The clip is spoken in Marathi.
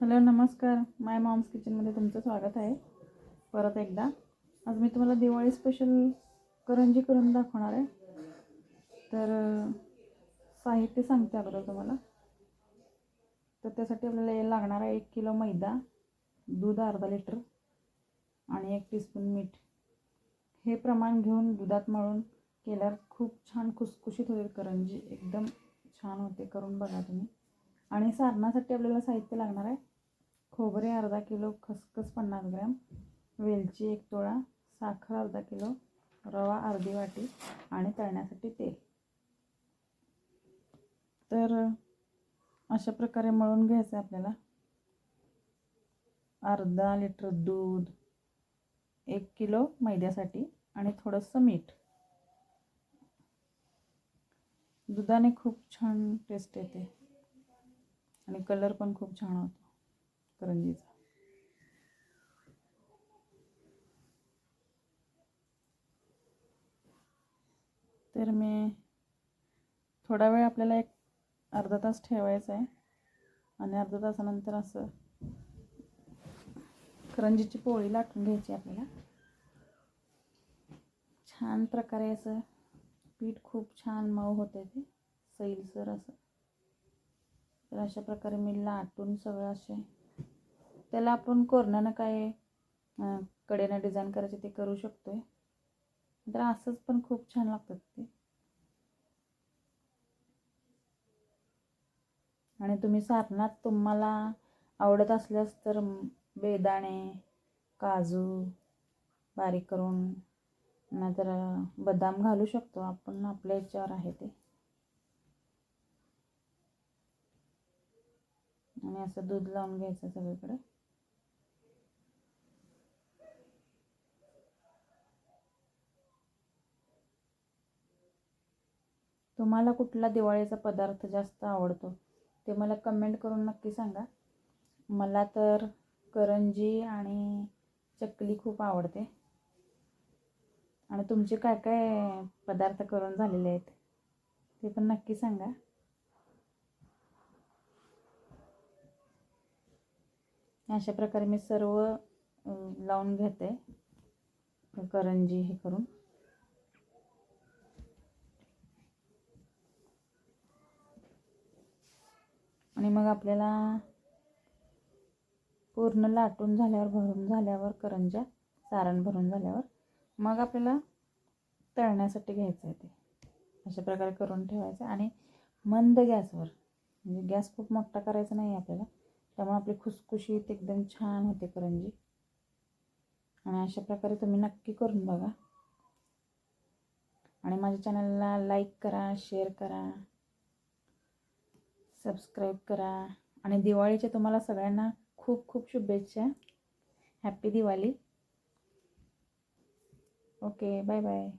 हॅलो नमस्कार, माय मॉम्स किचनमध्ये तुमचं स्वागत आहे परत एकदा. आज मी तुम्हाला दिवाळी स्पेशल करंजी करून दाखवणार आहे. तर साहित्य सांगते अगोदर तुम्हाला. तर त्यासाठी आपल्याला लागणार आहे 1 किलो मैदा, दूध अर्धा लिटर आणि 1 टीस्पून मीठ. हे प्रमाण घेऊन दुधात मळून केल्यावर खूप छान खुसखुशीत होईल करंजी, एकदम छान होते. करून बघा तुम्ही. आणि सारणासाठी आपल्याला साहित्य लागणार आहे खोबरे अर्धा किलो, खसखस 50 ग्रॅम, वेलची 1 तोळा, साखर अर्धा किलो, रवा अर्धी वाटी आणि तळण्यासाठी तेल. तर अशा प्रकारे मळून घ्यायचं आहे आपल्याला. अर्धा लिटर दूध, 1 किलो मैद्यासाठी आणि थोडंसं मीठ. दुधाने खूप छान टेस्ट येते आणि कलर पण खूप छान होतो करंजीचा. तर मी थोडा वेळ आपल्याला एक अर्धा तास ठेवायचं आहे आणि अर्धा तासानंतर असं करंजीची पोळी लाटून घ्यायची आपल्याला. छान प्रकारे असं पीठ खूप छान मऊ होते, ते सैलसर असं. तर अशा प्रकारे मी लाटून सगळं असे, त्याला आपण कोरण्यानं काय कडेनं डिझाईन करायचे ते करू शकतोय. तर असंच पण खूप छान लागतात ते. आणि तुम्ही सारणात तुम्हाला आवडत असल्यास तर बेदाणे, काजू बारीक करून, नाहीतर बदाम घालू शकतो आपण, आपल्या याच्यावर आहे ते. आणि असं दूध लावून घ्यायचं सगळीकडे. तुम्हाला कुठला दिवाळीचा पदार्थ जास्त आवडतो ते मला कमेंट करून नक्की सांगा. मला तर करंजी आणि चकली खूप आवडते. आणि तुमचे काय काय पदार्थ करून झालेले आहेत ते पण नक्की सांगा. अशा प्रकारे मी सर्व लावून घेते करंजी हे करून. आणि मग आपल्याला पूर्ण लाटून झाल्यावर, भरून झाल्यावर करंज्या, सारण भरून झाल्यावर मग आपल्याला तळण्यासाठी घ्यायचं आहे ते. अशा प्रकारे करून ठेवायचं आणि मंद गॅसवर, म्हणजे गॅस खूप मोठा करायचा नाही आपल्याला, त्यामुळे आपली खुसखुशीत एकदम छान होते करंजी. आणि अशा प्रकारे तुम्ही नक्की करून बघा. आणि माझ्या चॅनलला लाईक करा, शेअर करा, सबस्क्राईब करा. आणि दिवाळीच्या तुम्हाला सगळ्यांना खूप खूप शुभेच्छा. Happy Diwali. Okay, bye bye.